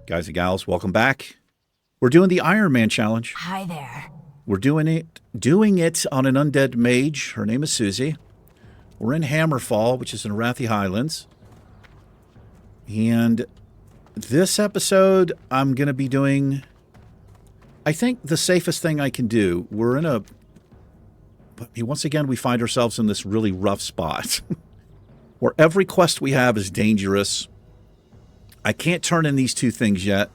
Guys and gals, welcome back. We're doing the Ironman challenge. Hi there. We're doing it on an Undead Mage. Her name is Susie. We're in Hammerfall, which is in Arathi Highlands. And this episode, I'm going to be doing, I think, the safest thing I can do. We're in a... Once again, we find ourselves in this really rough spot. Where every quest we have is dangerous. I can't turn in these two things yet.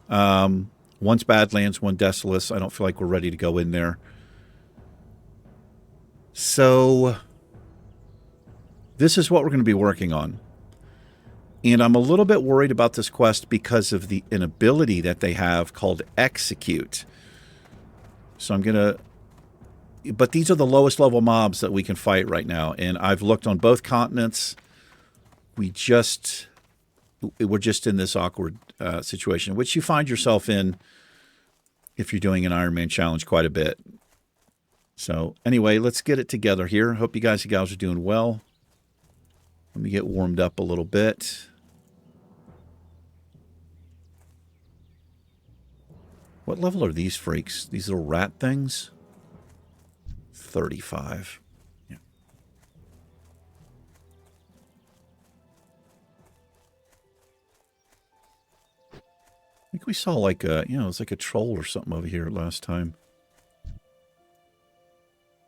One's Badlands, one Desolus. I don't feel like we're ready to go in there. So, this is what we're going to be working on. And I'm a little bit worried about this quest because of an ability that they have called Execute. So I'm going to... But these are the lowest level mobs that we can fight right now. And I've looked on both continents. We're just in this awkward situation, which you find yourself in if you're doing an Ironman challenge quite a bit. So anyway, let's get it together here. Hope you guys and gals are doing well. Let me get warmed up a little bit. What level are these freaks? These little rat things? 35. Yeah. I think we saw like a, it's like a troll or something over here last time.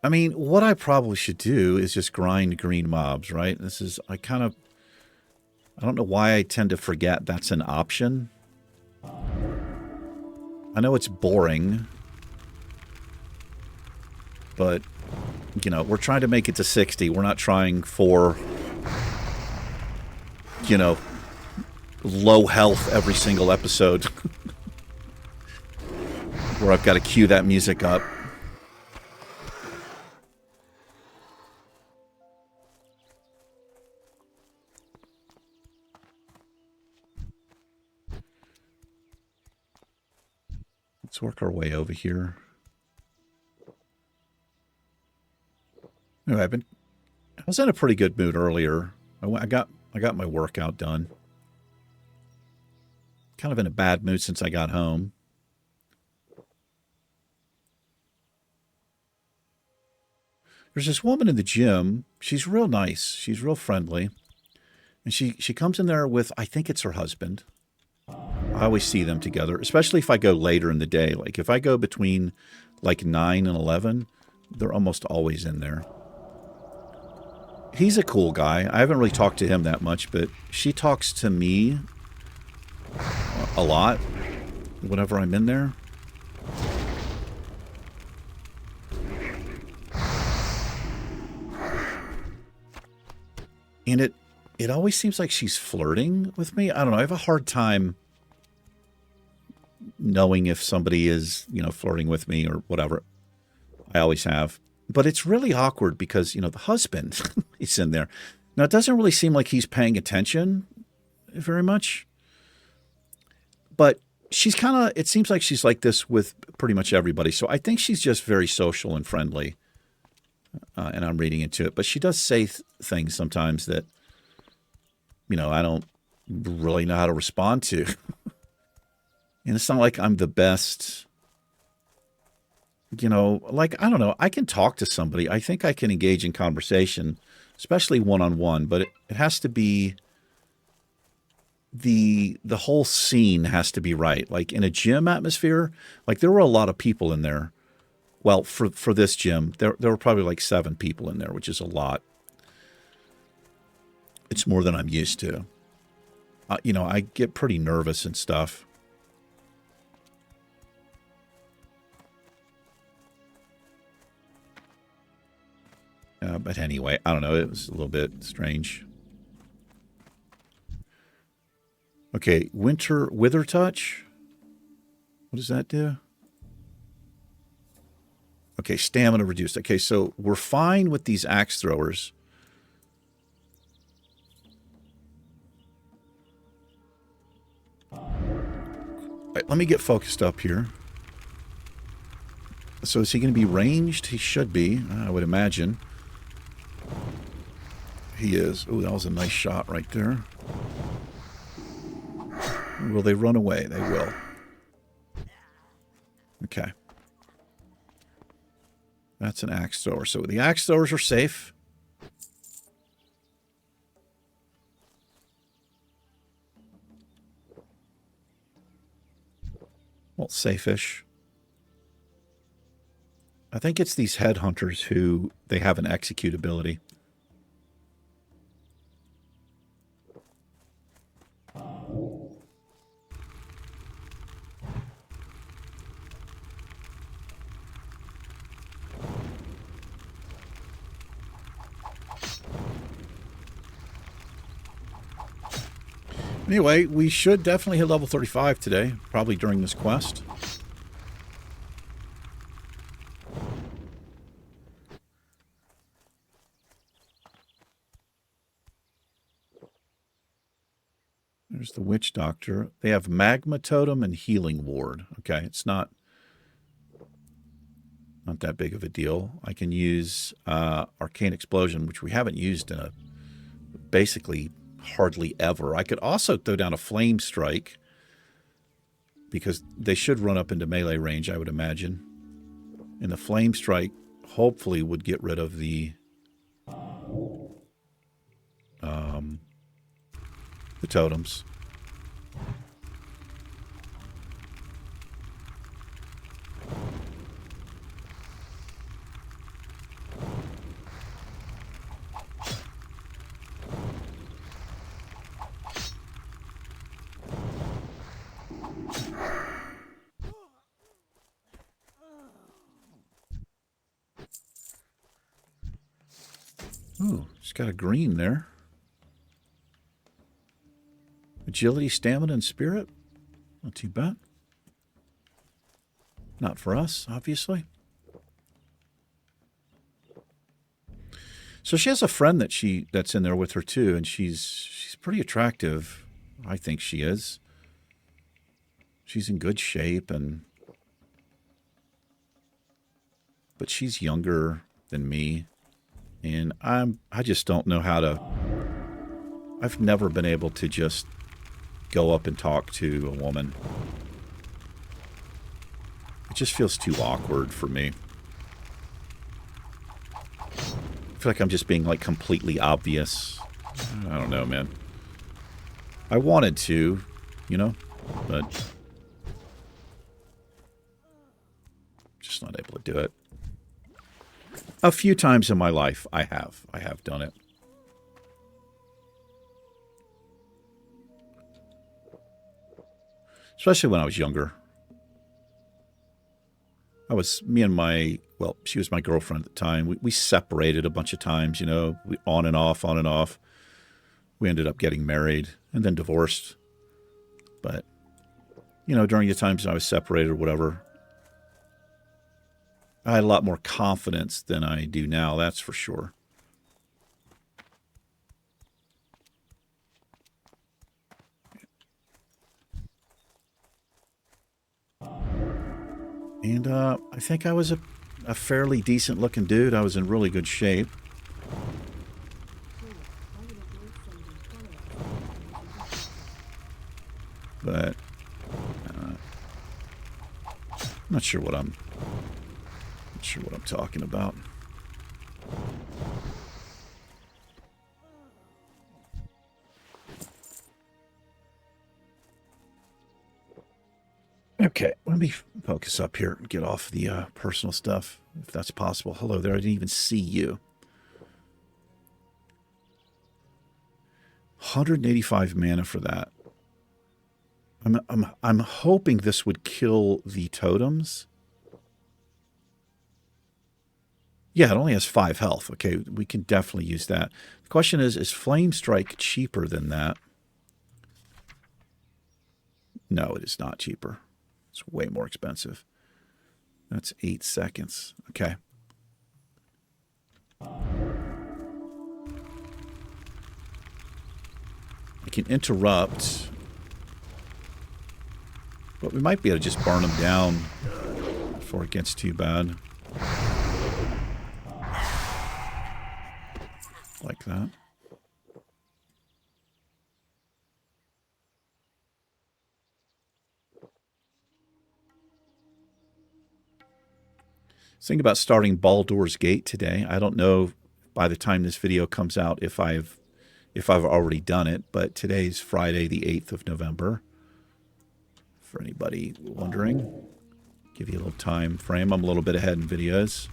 I mean, what I probably should do is just grind green mobs, right? I don't know why I tend to forget that's an option. I know it's boring. But, we're trying to make it to 60. We're not trying for, low health every single episode. Where I've got to cue that music up. Let's work our way over here. Anyway, I was in a pretty good mood earlier. I got my workout done. Kind of in a bad mood since I got home. There's this woman in the gym. She's real nice. She's real friendly. And she comes in there with, I think it's her husband. I always see them together, especially if I go later in the day. Like if I go between like 9 and 11, they're almost always in there. He's a cool guy. I haven't really talked to him that much, but she talks to me a lot whenever I'm in there. And it always seems like she's flirting with me. I don't know. I have a hard time knowing if somebody is, flirting with me or whatever. I always have. But it's really awkward because, the husband is in there. Now, it doesn't really seem like he's paying attention very much. But she's it seems like she's like this with pretty much everybody. So I think she's just very social and friendly. And I'm reading into it. But she does say things sometimes that, I don't really know how to respond to. And it's not like I'm the best... I don't know, I can talk to somebody. I think I can engage in conversation, especially one-on-one, but it has to be, the whole scene has to be right. Like in a gym atmosphere, like there were a lot of people in there. Well, for this gym, there were probably like 7 people in there, which is a lot. It's more than I'm used to. I get pretty nervous and stuff. But anyway, I don't know. It was a little bit strange. Okay, Wither Touch. What does that do? Okay, stamina reduced. Okay, so we're fine with these axe throwers. All right, let me get focused up here. So is he going to be ranged? He should be, I would imagine. He is. Oh, that was a nice shot right there. Will they run away? They will. Okay. That's an axe thrower. So the axe throwers are safe. Well, safe-ish. I think it's these headhunters who they have an execute ability. Anyway, we should definitely hit level 35 today, probably during this quest. There's the Witch Doctor. They have Magma Totem and Healing Ward. Okay, it's not that big of a deal. I can use Arcane Explosion, which we haven't used in basically hardly ever. I could also throw down a Flame Strike because they should run up into melee range, I would imagine. And the Flame Strike hopefully would get rid of the totems. Ooh, it's got a green there. Agility, stamina, and spirit. Not too bad. Not for us, obviously. So she has a friend that's in there with her too, and she's pretty attractive. I think she is. She's in good shape, but she's younger than me, and I just don't know how to. I've never been able to just go up and talk to a woman. It just feels too awkward for me. I feel like I'm just being like completely obvious. I don't know, man. I wanted to, you know, but just not able to do it. A few times in my life, I have done it. Especially when I was younger. Me and she was my girlfriend at the time. We separated a bunch of times, you know, on and off. We ended up getting married and then divorced. But, you know, during the times I was separated or whatever, I had a lot more confidence than I do now, that's for sure. And I think I was a fairly decent looking dude. I was in really good shape. But I'm not sure what I'm talking about. Okay, let me focus up here and get off the personal stuff, if that's possible. Hello there, I didn't even see you. 185 mana for that. I'm hoping this would kill the totems. Yeah, it only has 5 health. Okay, we can definitely use that. The question is Flame Strike cheaper than that? No, it is not cheaper. It's way more expensive. That's 8 seconds. Okay. I can interrupt, but we might be able to just burn them down before it gets too bad. Like that. Thinking about starting Baldur's Gate today. I don't know by the time this video comes out if I've already done it, but today's Friday, the 8th of November. For anybody wondering, give you a little time frame. I'm a little bit ahead in videos.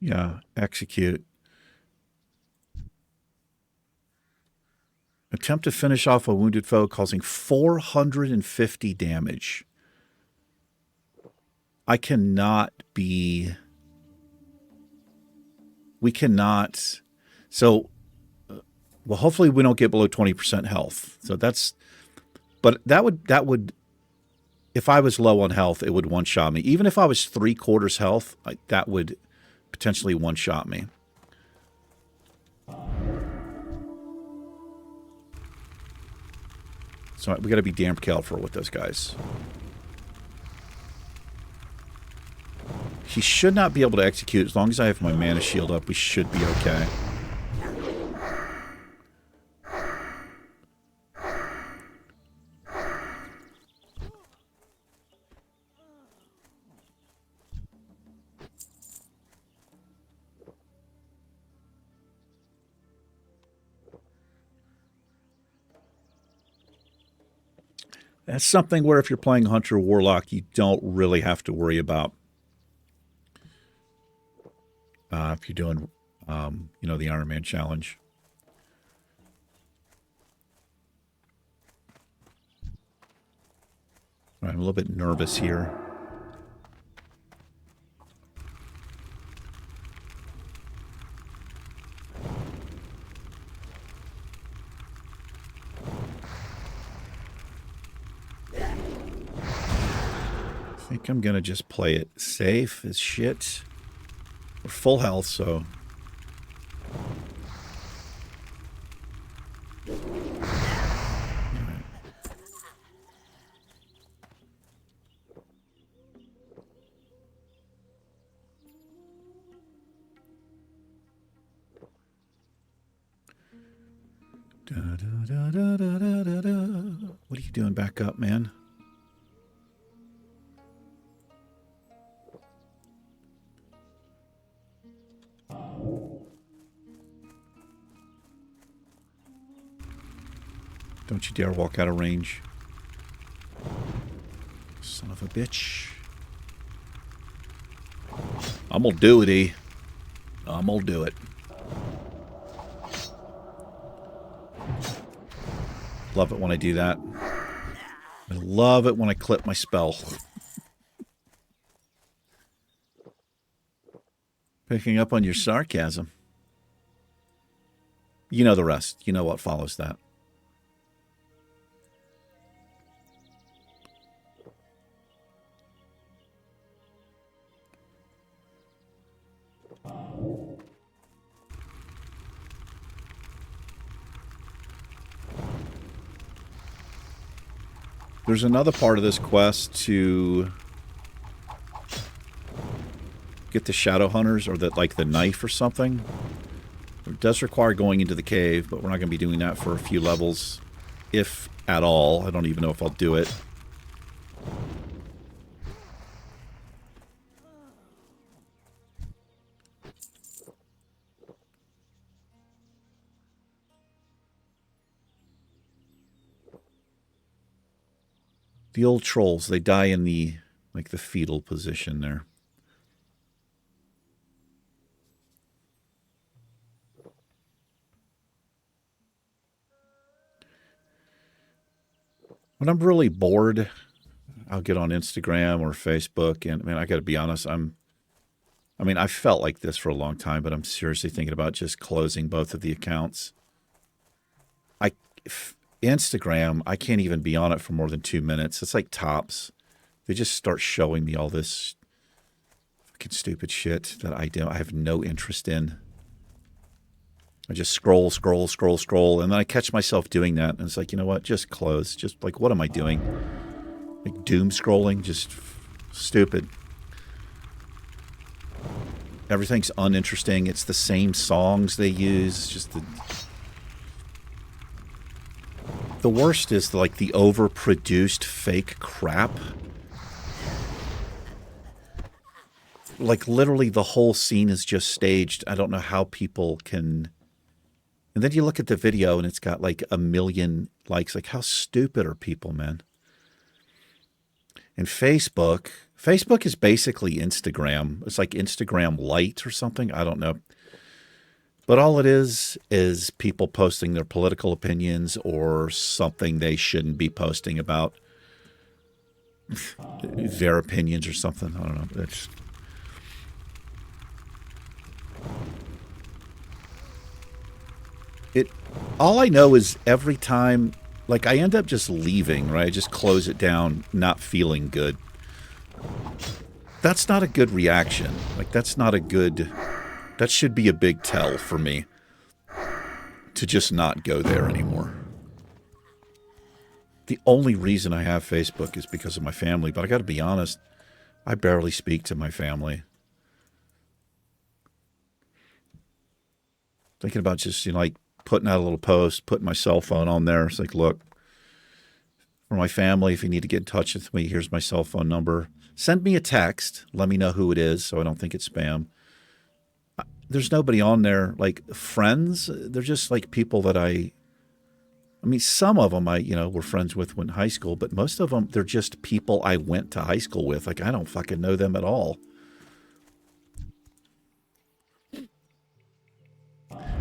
Yeah, execute. Attempt to finish off a wounded foe causing 450 damage. I cannot be... We cannot... So, well, hopefully we don't get below 20% health. So that's... But that would... If I was low on health, it would one-shot me. Even if I was 3/4 health, that would potentially one-shot me. So we got to be damn careful with those guys. He should not be able to execute. As long as I have my mana shield up, we should be okay. That's something where if you're playing Hunter Warlock, you don't really have to worry about if you're doing, you know, the Ironman challenge. All right, I'm a little bit nervous here. I think I'm going to just play it safe as shit. We're full health, so... What are you doing back up, man? Don't you dare walk out of range. Son of a bitch. I'm gonna do it, E. I'm gonna do it. Love it when I do that. I love it when I clip my spell. Picking up on your sarcasm. You know the rest. You know what follows that. There's another part of this quest to get the Shadow Hunters, or like the knife or something. It does require going into the cave, but we're not going to be doing that for a few levels, if at all. I don't even know if I'll do it. The old trolls, they die in the, like, the fetal position there. When I'm really bored, I'll get on Instagram or Facebook, and, man, I got to be honest, I mean, I felt like this for a long time, but I'm seriously thinking about just closing both of the accounts. Instagram, I can't even be on it for more than 2 minutes. It's like Tops. They just start showing me all this fucking stupid shit that I have no interest in. I just scroll, scroll, scroll, scroll, and then I catch myself doing that, and it's like, you know what? Just close. Just like, what am I doing? Like doom scrolling, just stupid. Everything's uninteresting. It's the same songs they use. Just the worst is like the overproduced fake crap. Like literally the whole scene is just staged. I don't know how people can. And then you look at the video and it's got like 1 million likes. Like, how stupid are people, man? And Facebook is basically Instagram. It's like Instagram Lite or something. I don't know. But all it is people posting their political opinions or something they shouldn't be posting about. Their opinions or something. I don't know. It's... all I know is every time, like, I end up just leaving, right? I just close it down, not feeling good. That's not a good reaction. Like, that's not a good... that should be a big tell for me to just not go there anymore. The only reason I have Facebook is because of my family, but I got to be honest, I barely speak to my family. Thinking about just, you know, like, putting out a little post, putting my cell phone on there. It's like, look, for my family, if you need to get in touch with me, here's my cell phone number. Send me a text. Let me know who it is so I don't think it's spam. There's nobody on there. Like, friends, they're just like people that I mean, some of them were friends with when in high school, but most of them, they're just people I went to high school with. Like, I don't fucking know them at all.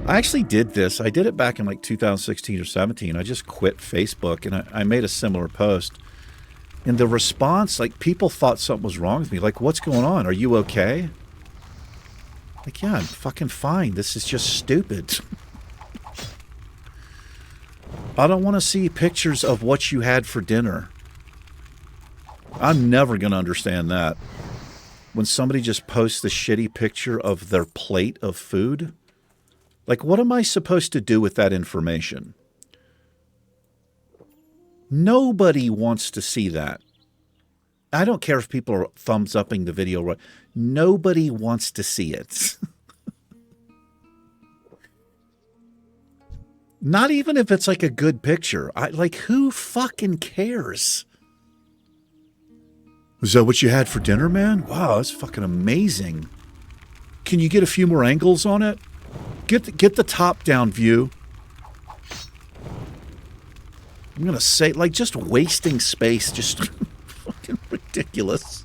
I actually did this. I did it back in like 2016 or 17. I just quit Facebook, and I made a similar post. And the response, like, people thought something was wrong with me. Like, what's going on? Are you okay? Like, yeah, I'm fucking fine. This is just stupid. I don't want to see pictures of what you had for dinner. I'm never going to understand that. When somebody just posts a shitty picture of their plate of food... like, what am I supposed to do with that information? Nobody wants to see that. I don't care if people are thumbs upping the video. Nobody wants to see it. Not even if it's like a good picture. Like, who fucking cares? Is that what you had for dinner, man? Wow, that's fucking amazing. Can you get a few more angles on it? Get the top-down view. I'm going to say, like, just wasting space. Just fucking ridiculous.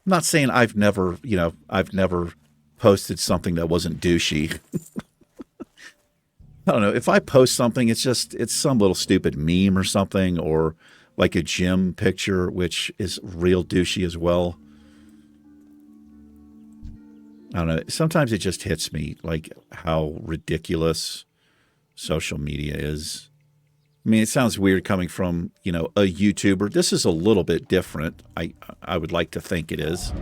I'm not saying I've never posted something that wasn't douchey. I don't know. If I post something, it's some little stupid meme or something, or like a gym picture, which is real douchey as well. I don't know. Sometimes it just hits me, like, how ridiculous social media is. I mean, it sounds weird coming from, a YouTuber. This is a little bit different. I would like to think it is.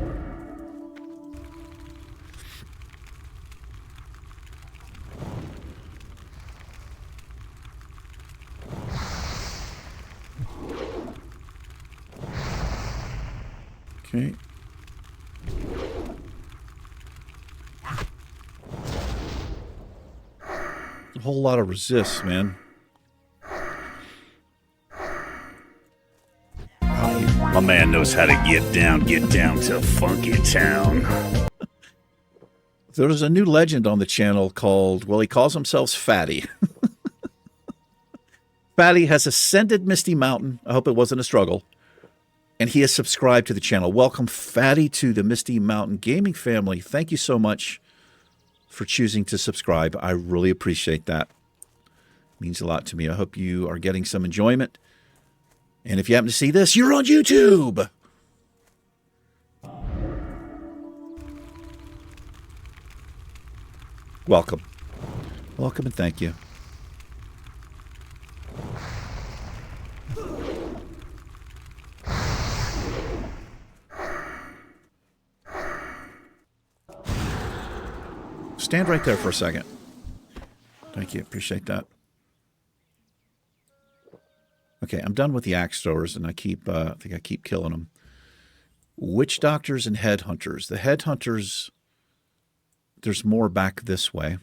Okay. A whole lot of resist, man. My man knows how to get down to Funky Town. There's a new legend on the channel called, well, he calls himself Fatty. Fatty has ascended Misty Mountain. I hope it wasn't a struggle. And he has subscribed to the channel. Welcome, Fatty, to the Misty Mountain Gaming family. Thank you so much for choosing to subscribe. I really appreciate that. It means a lot to me. I hope you are getting some enjoyment. And if you happen to see this, you're on YouTube. Welcome. Welcome and thank you. Stand right there for a second. Thank you. Appreciate that. Okay, I'm done with the axe throwers, and I think I keep killing them. Witch doctors and headhunters. The headhunters, there's more back this way.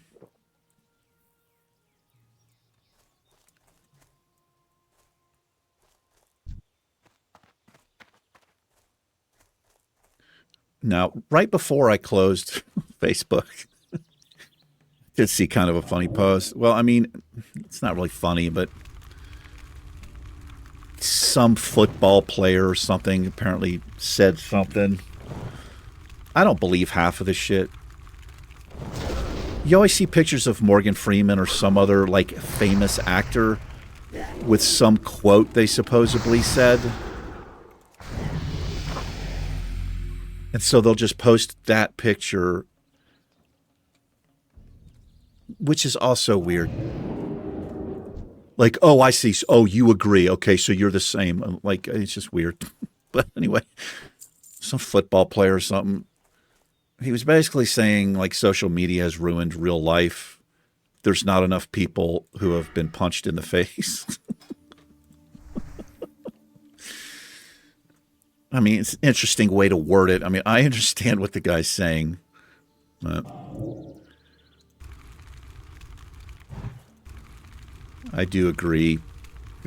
Now, right before I closed Facebook, I did see kind of a funny post. Well, I mean, it's not really funny, but some football player or something apparently said something. I don't believe half of this shit. You always see pictures of Morgan Freeman or some other, like, famous actor with some quote they supposedly said. And so they'll just post that picture, which is also weird. Like, oh, I see. Oh, you agree. Okay, so you're the same. Like, it's just weird. But anyway, some football player or something. He was basically saying, like, social media has ruined real life. There's not enough people who have been punched in the face. I mean, it's an interesting way to word it. I mean, I understand what the guy's saying. I do agree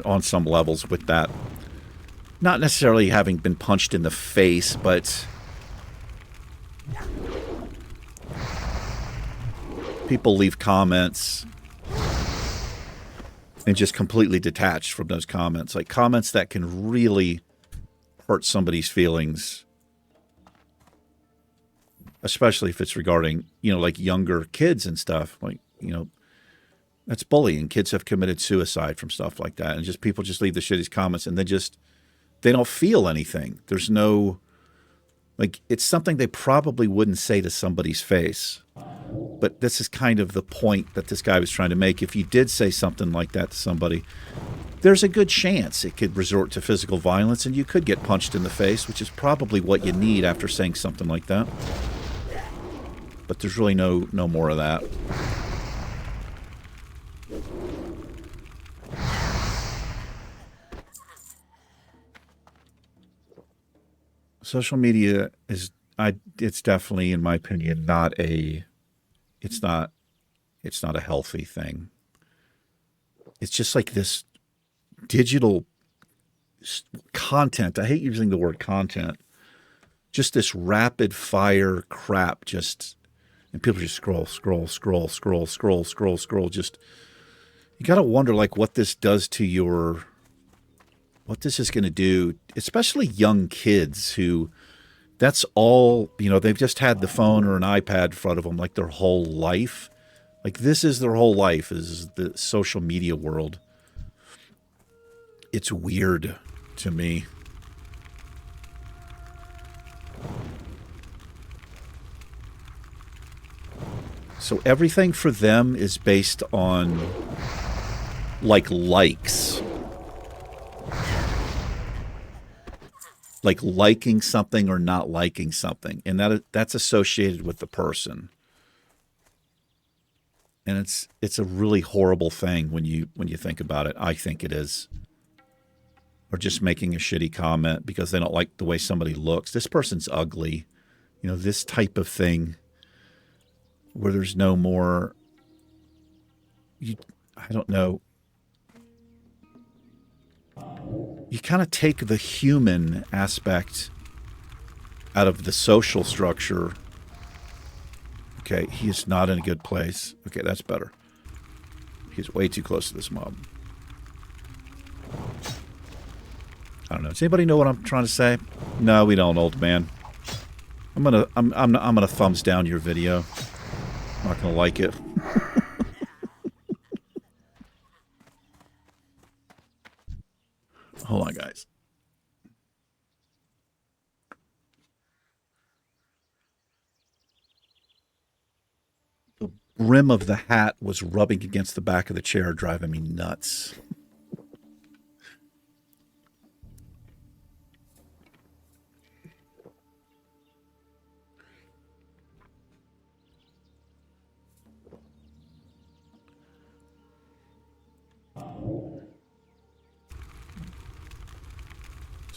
on some levels with that. Not necessarily having been punched in the face, but people leave comments and just completely detached from those comments. Like comments that can really hurt somebody's feelings, especially if it's regarding, you know, like younger kids and stuff. Like, you know, that's bullying. Kids have committed suicide from stuff like that. And just people just leave the shitty comments and they don't feel anything. There's no, like, it's something they probably wouldn't say to somebody's face. But this is kind of the point that this guy was trying to make. If you did say something like that to somebody, there's a good chance it could resort to physical violence and you could get punched in the face, which is probably what you need after saying something like that. But there's really no more of that. Social media is, it's definitely, in my opinion, it's not a healthy thing. It's just like this digital content. I hate using the word content. Just this rapid fire crap. And people just scroll. Just, you got to wonder, like, what this does to what this is going to do, especially young kids who, that's all, you know, they've just had the phone or an iPad in front of them like their whole life. Like, this is their whole life, is the social media world. It's weird to me. So everything for them is based on, like, likes. Like liking something or not liking something. And that's associated with the person. And it's a really horrible thing when you think about it. I think it is. Or just making a shitty comment because they don't like the way somebody looks. This person's ugly. You know, this type of thing where there's no more, I don't know. You kind of take the human aspect out of the social structure. Okay, he is not in a good place. Okay, that's better. He's way too close to this mob. I don't know. Does anybody know what I'm trying to say? No, we don't, old man. I'm gonna thumbs down your video. I'm not gonna like it. Hold on, guys. The brim of the hat was rubbing against the back of the chair, driving me nuts.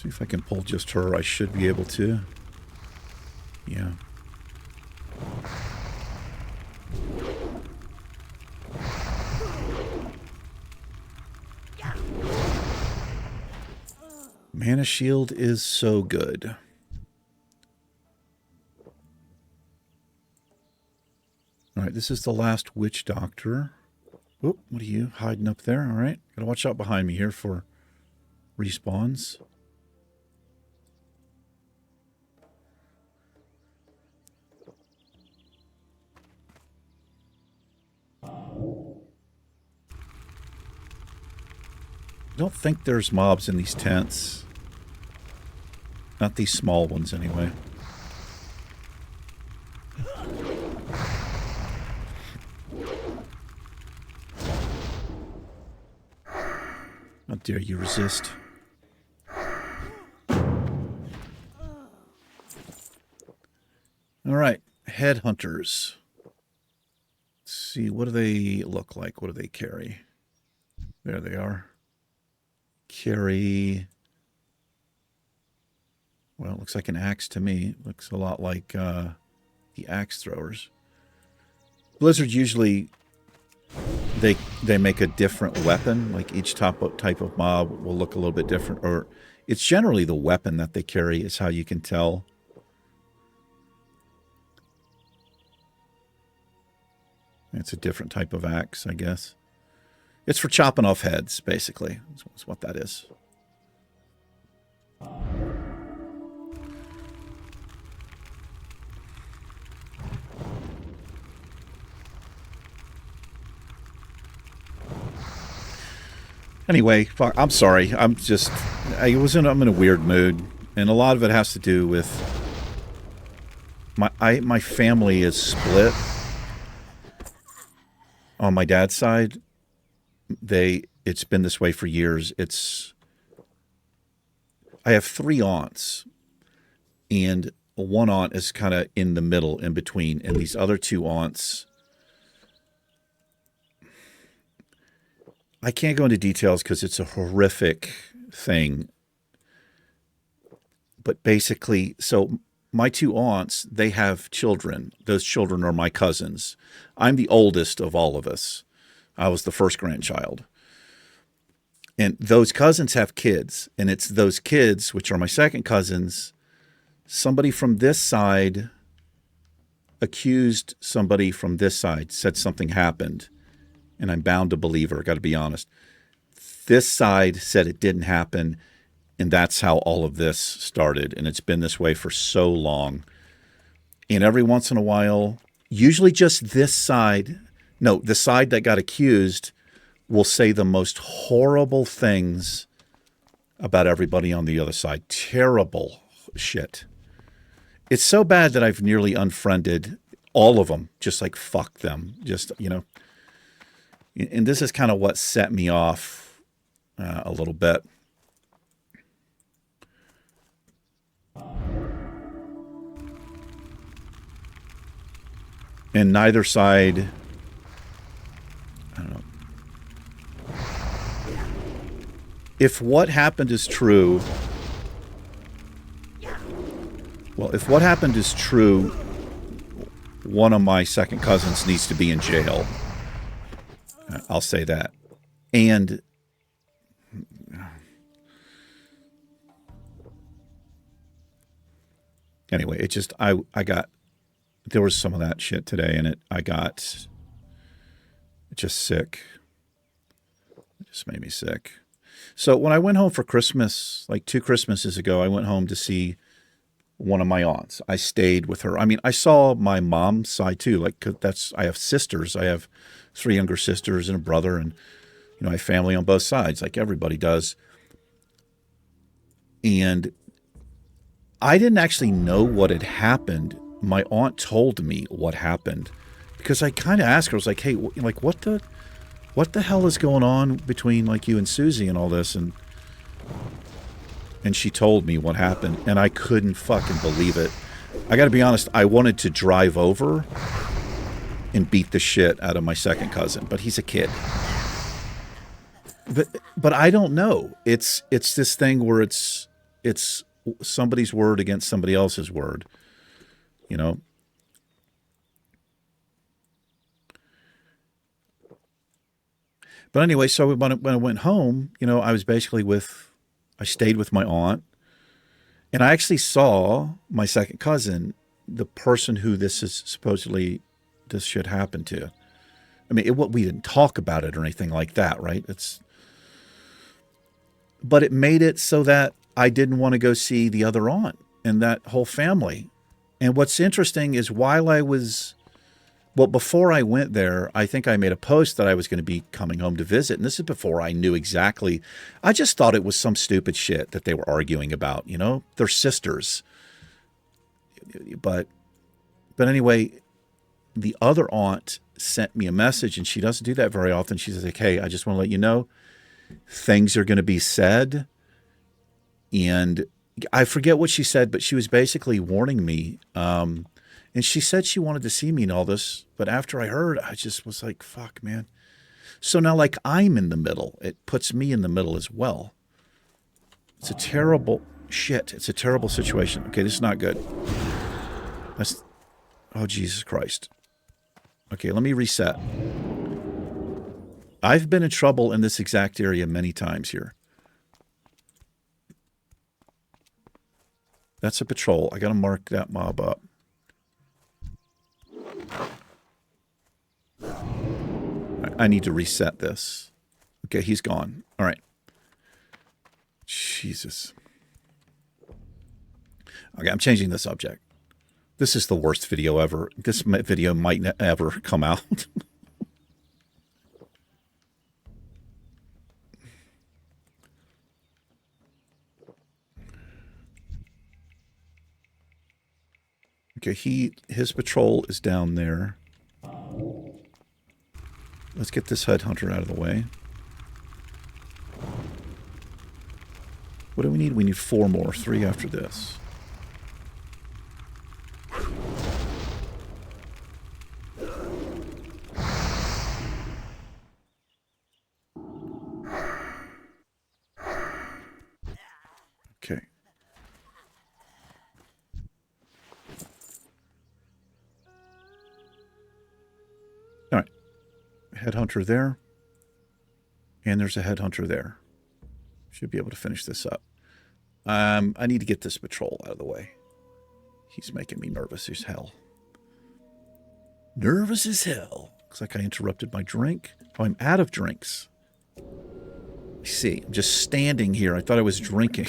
See if I can pull just her. I should be able to. Yeah. Mana Shield is so good. All right, this is the last Witch Doctor. Oh, what are you hiding up there? All right, gotta watch out behind me here for respawns. I don't think there's mobs in these tents. Not these small ones, anyway. How dare you resist? All right, headhunters. Let's see, what do they look like? What do they carry? There they are. Carry, well, it looks like an axe to me. Looks a lot like the axe throwers. Blizzard usually, they make a different weapon. Like each type of mob will look a little bit different. Or it's generally the weapon that they carry is how you can tell. It's a different type of axe, I guess. It's for chopping off heads, basically. That's what that is. Anyway, fuck, I'm sorry. I'm in a weird mood, and a lot of it has to do with my family is split. On my dad's side, it's been this way for years. I have 3 aunts, and one aunt is kind of in the middle, in between, and these other 2 aunts, I can't go into details because it's a horrific thing. But basically, so my 2 aunts, they have children. Those children are my cousins. I'm the oldest of all of us. I was the first grandchild. And those cousins have kids. And it's those kids, which are my second cousins, somebody from this side accused somebody from this side, said something happened. And I'm bound to believe her, got to be honest. This side said it didn't happen. And that's how all of this started. And it's been this way for so long. And every once in a while, usually just this side, no, the side that got accused will say the most horrible things about everybody on the other side. Terrible shit. It's so bad that I've nearly unfriended all of them. Just like, fuck them. Just, you know. And this is kind of what set me off a little bit. And neither side, I don't know. If what happened is true, well, if what happened is true, one of my second cousins needs to be in jail. I'll say that. And anyway, it just, I got, there was some of that shit today, and I got just sick. It just made me sick. So when I went home for Christmas, like 2 Christmases ago, I went home to see one of my aunts. I stayed with her. I mean, I saw my mom's side too. Like, 'cause I have sisters. I have 3 younger sisters and a brother, and you know, I have family on both sides, like everybody does. And I didn't actually know what had happened. My aunt told me what happened because I kind of asked her. I was like, "Hey, like, what the hell is going on between like you and Susie and all this?" And she told me what happened, and I couldn't fucking believe it. I got to be honest. I wanted to drive over and beat the shit out of my second cousin, but he's a kid. But I don't know. It's this thing where it's it's somebody's word against somebody else's word, you know. But anyway, so when I went home, you know, I stayed with my aunt, and I actually saw my second cousin, the person who this should happen to. I mean, we didn't talk about it or anything like that, right? But it made it so that I didn't want to go see the other aunt and that whole family. And what's interesting is before I went there, I think I made a post that I was going to be coming home to visit. And this is before I knew exactly. I just thought it was some stupid shit that they were arguing about, you know, they're sisters. But anyway, the other aunt sent me a message, and she doesn't do that very often. She says, like, hey, I just want to let you know things are going to be said. And I forget what she said, but she was basically warning me. And she said she wanted to see me and all this, but after I heard, I just was like, fuck, man. So now, like, I'm in the middle. It puts me in the middle as well. It's a terrible shit. It's a terrible situation. Okay, this is not good. Oh, Jesus Christ. Okay, let me reset. I've been in trouble in this exact area many times here. That's a patrol. I got to mark that mob up. I need to reset this. Okay, he's gone. All right. Jesus. Okay, I'm changing the subject. This is the worst video ever. This video might ever come out. Okay, his patrol is down there. Let's get this headhunter out of the way. What do we need? We need 4 more. 3 after this. Okay. All right. Headhunter there. And there's a headhunter there. Should be able to finish this up. I need to get this patrol out of the way. He's making me nervous as hell. Nervous as hell. Looks like I interrupted my drink. Oh, I'm out of drinks. I see. I'm just standing here. I thought I was drinking.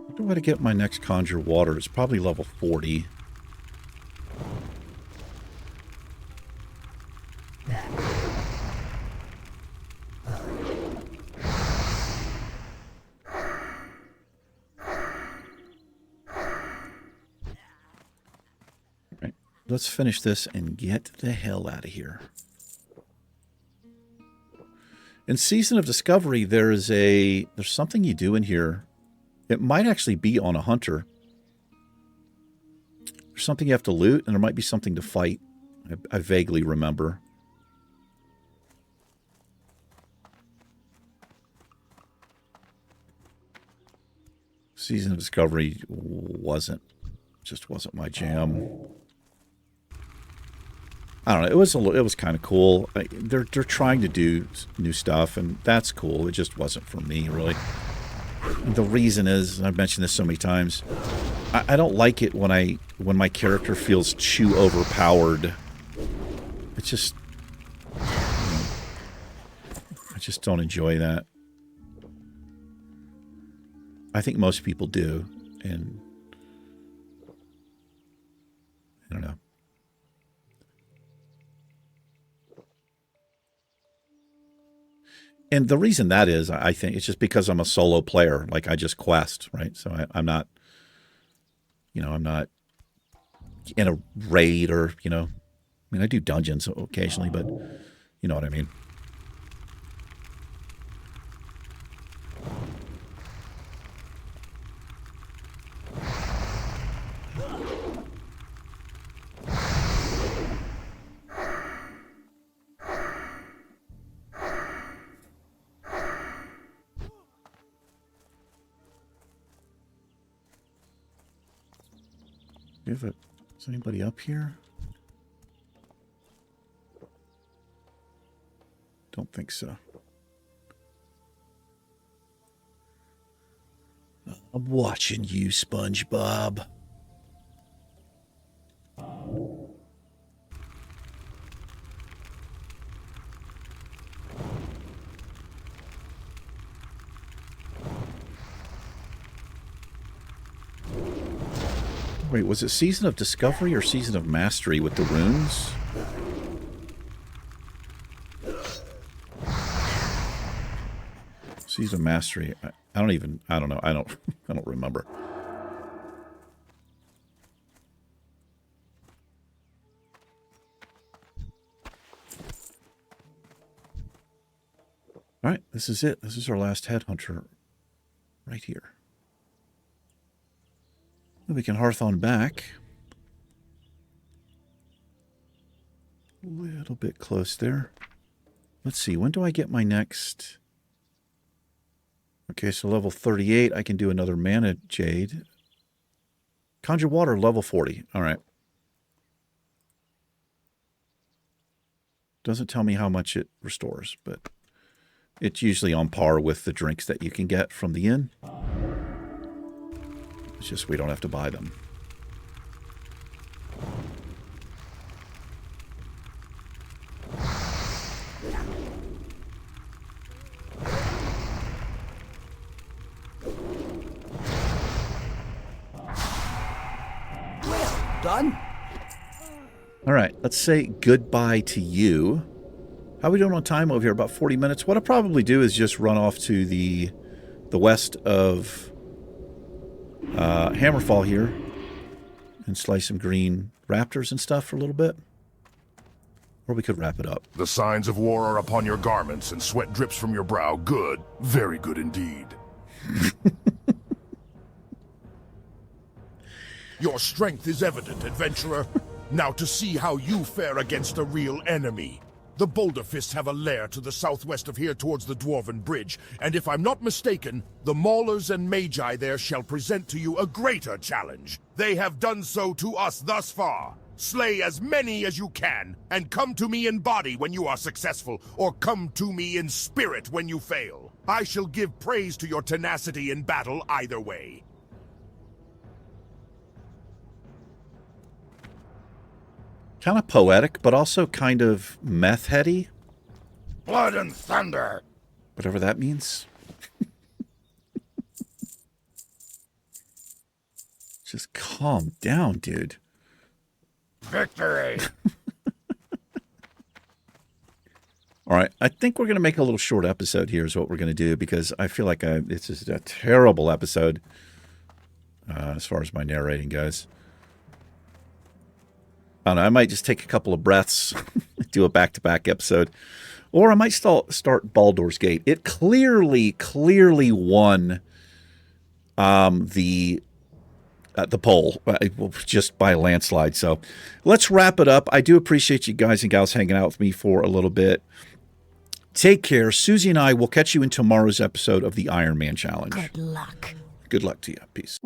I don't know how to get my next conjure water. It's probably level 40. Right. Let's finish this and get the hell out of here. In Season of Discovery, there's something you do in here. It might actually be on a hunter. There's something you have to loot, and there might be something to fight. I vaguely remember. Season of Discovery just wasn't my jam. I don't know. It was kind of cool. They're trying to do new stuff, and that's cool. It just wasn't for me, really. The reason is, I've mentioned this so many times, I don't like it when my character feels too overpowered. It's just, I just don't enjoy that. I think most people do, and I don't know. And the reason that is, I think, it's just because I'm a solo player. Like, I just quest, right? So I'm not, I'm not in a raid or, I mean, I do dungeons occasionally, but you know what I mean. Is anybody up here? Don't think so. I'm watching you, SpongeBob. Wait, was it Season of Discovery or Season of Mastery with the runes? Season of Mastery. I don't know. I don't remember. All right, this is it. This is our last headhunter right here. We can hearth on back. A little bit close there. Let's see, when do I get my next... Okay, so level 38, I can do another mana jade. Conjure water, level 40. All right. Doesn't tell me how much it restores, but it's usually on par with the drinks that you can get from the inn. It's just we don't have to buy them. Well done. All right, let's say goodbye to you. How are we doing on time over here? About 40 minutes. What I'll probably do is just run off to the west of Hammerfall here and slice some green raptors and stuff for a little bit. Or we could wrap it up. The signs of war are upon your garments and sweat drips from your brow. Good. Very good indeed. Your strength is evident, adventurer. Now to see how you fare against a real enemy. The Boulder Fists have a lair to the southwest of here towards the Dwarven Bridge, and if I'm not mistaken, the Maulers and Magi there shall present to you a greater challenge. They have done so to us thus far. Slay as many as you can, and come to me in body when you are successful, or come to me in spirit when you fail. I shall give praise to your tenacity in battle either way. Kind of poetic, but also kind of meth-heady. Blood and thunder! Whatever that means. Just calm down, dude. Victory! All right, I think we're going to make a little short episode here is what we're going to do, because I feel like this is a terrible episode as far as my narrating goes. I don't know, I might just take a couple of breaths, do a back-to-back episode, or I might start Baldur's Gate. It clearly won the poll just by a landslide. So let's wrap it up. I do appreciate you guys and gals hanging out with me for a little bit. Take care. Susie and I will catch you in tomorrow's episode of the Iron Man Challenge. Good luck. Good luck to you. Peace.